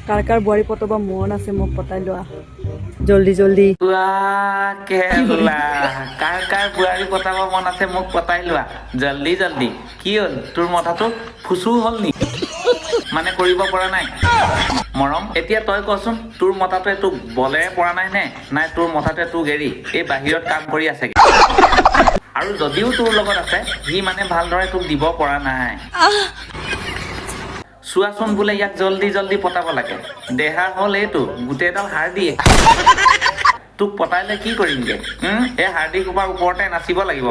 কাৰ কাৰ বোৱাৰী পতাব মন আছে মোক পতাই লোৱা জলদি জলদি কেলা কাৰ কাৰ বোৱাৰী পতাব মন আছে মোক পতাই লোৱা জল্দি জল্দি কি হ'ল তোৰ মথাটো ফুচু হ'ল নি মানে কৰিব পৰা নাই মৰম এতিয়া তই কচোন তোৰ মথাটোৱে তোক বলেৰে পৰা নাই নে নাই তোৰ মথাটোৱে তোক এৰি এই বাহিৰত কাম কৰি আছেগে আৰু যদিও তোৰ লগত আছে সি মানে ভালদৰে তোক দিব পৰা নাই চোৱাচোন বোলে ইয়াক জল্দি জল্দি পতাব লাগে দেহা হ'ল এইটো গোটেইডাল হাৰ দিয়ে তোক পতাইলে কি কৰিমগে এই হাৰ্দি কোবাৰ ওপৰতে নাচিব লাগিব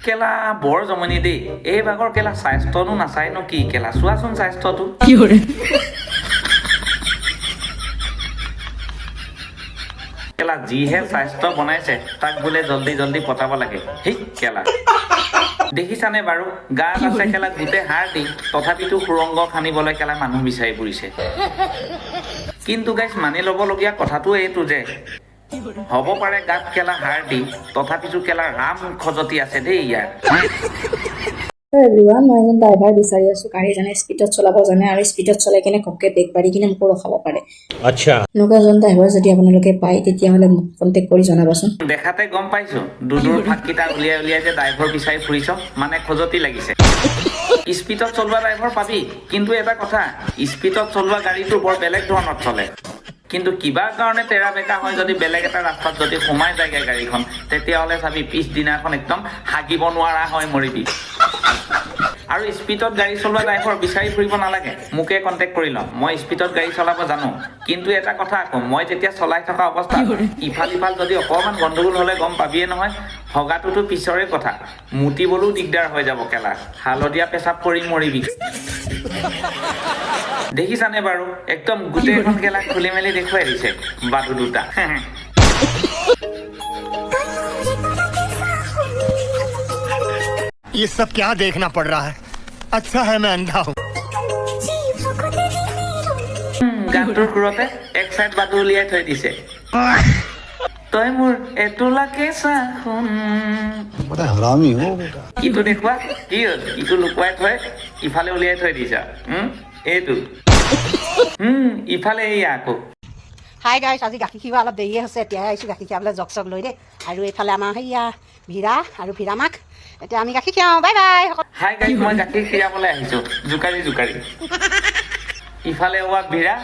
কেলা বৰ জমনি দেই এই ভাগৰ কেলা স্বাস্থ্যনো নাচায় ন কি কেলা চোৱাচোন স্বাস্থ্যটো কেলা যিহে স্বাস্থ্য বনাইছে তাক বোলে জল্দি জল্দি পতাব লাগে সেই কেলা দেখিছানে বাৰু গাত আছে কেলা গোটেই হাৰ দি তথাপিতো সুৰংগ খানিবলৈ কেলা মানুহ বিচাৰি ফুৰিছে কিন্তু গাইছ মানি ল'বলগীয়া কথাটো এইটো যে হ'ব পাৰে গাত কেলা হাৰ দি তথাপিতো কেলা ৰাম খজতি আছে দেই ইয়াৰ এভৰিৱান মই এজন ড্ৰাইভাৰ বিচাৰি আছো গাড়ীজনে স্পীডত চলাব জানে আৰু স্পীডত চলাই কিনে ঘপকে ব্ৰেক মাৰি কিনে মোক ৰখাব পাৰে আচ্ছা এনেকুৱা এজন ড্ৰাইভাৰ যদি আপোনালোকে পায় তেতিয়াহ'লে মোক কণ্টেক্ট কৰি জনাবচোন দেখাতে গম পাইছো দুদুৰ ফাঁককেইটা উলিয়াই উলিয়াই যে ড্ৰাইভাৰ বিচাৰি ফুৰিছ মানে খজতি লাগিছে স্পীডত চলোৱা ড্ৰাইভাৰ পাবি কিন্তু এটা কথা স্পীডত চলোৱা গাড়ীটো বৰ বেলেগ ধৰণত চলে কিন্তু কিবা কাৰণে তেৰা বেকা হয় যদি বেলেগ এটা ৰাস্তাত যদি সোমাই যায়গৈ গাড়ীখন তেতিয়াহ'লে চাবি পিছদিনাখন একদম হাগিব নোৱাৰা হয় মৰিবি আৰু স্পীডত গাড়ী চলোৱা ড্ৰাইভাৰ বিচাৰি ফুৰিব নালাগে মোকে কণ্টেক্ট কৰি লওঁ মই স্পীডত গাড়ী চলাব জানো কিন্তু এটা কথা আকৌ মই যেতিয়া চলাই থকা অৱস্থাত ইফাল ইফাল যদি অকণমান গণ্ডগোল হ'লে গম পাবিয়ে নহয় হগাটোতো পিছৰে কথা মুতিবলৈও দিগদাৰ হৈ যাব কেলা হালধীয়া পেচাব কৰি মৰিবি দেখিছানে বাৰু একদম গোটেইখন কেলা খুলি মেলি দেখুৱাই দিছে বাটু দুটা ये सब क्या देखना पड़ रहा है अच्छा है मैं अंधा हूँ গানটোৰ সুৰতে এক চাইড বাটু উলিয়াই থৈ দিছে তই মোৰ এটোলাকে চাহোন ইটো দেখুৱা কি হ'ল ইটো লুকুৱাই থৈ ইফালে উলিয়াই থৈ দিছা এইটো ইফালে এয়া আকৌ হাই গাইছ আজি গাখীৰ খিৱা অলপ দেৰিয়ে হৈছে এতিয়াহে আহিছোঁ গাখীৰ খীৰাবলৈ জগ চগ লৈ দেই আৰু এইফালে আমাৰ সেয়া ভীৰা আৰু ভীৰা মাক এতিয়া আমি গাখীৰ খীৰাওঁ বাই বাই হাই গাইছ মই গাখীৰ খীৰাবলৈ আহিছোঁ জোকাৰি জোকাৰি ইফালে হোৱা ভীৰা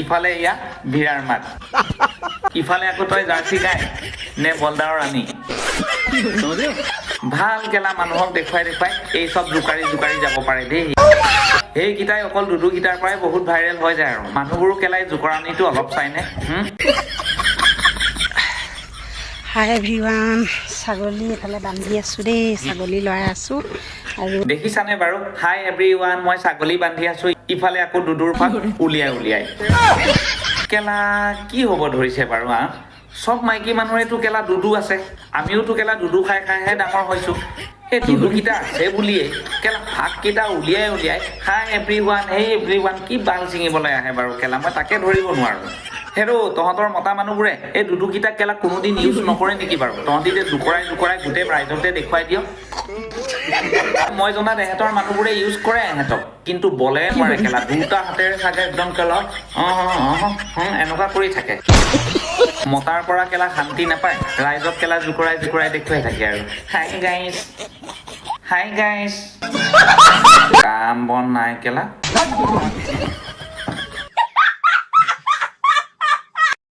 ইফালে এয়া ভীৰাৰ মাক ইফালে আকৌ তই জাৰ্চি গাই নে বলদাৰৰ ৰাণী ভাল কেলা মানুহক দেখুৱাই দেখুৱাই এই চব জোকাৰি জোকাৰি যাব পাৰে দেই সেইকেইটাই অকল দুদুকেইটাৰ পৰাই বহুত ভাইৰেল হৈ যায় আৰু মানুহবোৰো কেলাই জোকৰাণীটো অলপ চাইনে হাই এভৰিৱান ছাগলী এফালে বান্ধি আছোঁ দেই ছাগলী লৰাই আছোঁ আৰু দেখিছানে বাৰু হাই এভৰিৱান মই ছাগলী বান্ধি আছোঁ ইফালে আকৌ দুদুৰ ফাক উলিয়াই উলিয়াই কেলা কি হ'ব ধৰিছে বাৰু চব মাইকী মানুহৰেতো কেলা দুদু আছে আমিওতো কেলা দুদু খাই খাইহে ডাঙৰ হৈছোঁ এই দুদুকেইটা আছে বুলিয়ে কেলা ফাককেইটা উলিয়াই উলিয়াই হাই এভৰিৱান হেই এভৰিৱান কি বাল ছিঙিবলৈ আহে বাৰু কেলা মই তাকে ধৰিব নোৱাৰোঁ হেৰো তহঁতৰ মতা মানুহবোৰে এই দুদুকেইটাক কেলা কোনোদিন ইউজ নকৰে নেকি বাৰু তহঁতি যে জোকৰাই জোকৰাই গোটেই ৰাইজতে দেখুৱাই দিয় মই জনাত এহেঁতৰ মানুহবোৰে ইউজ কৰে এহেঁতক কিন্তু বলে নোৱাৰে কেলা দুটা হাতেৰে চাগে একদম কেলা এনেকুৱা কৰি থাকে মতাৰ পৰা কেলা শান্তি নাপায় ৰাইজক কেলা জোকৰাই জোকৰাই দেখুৱাই থাকে আৰু হাই গাইছ কাম বন নাই কেলা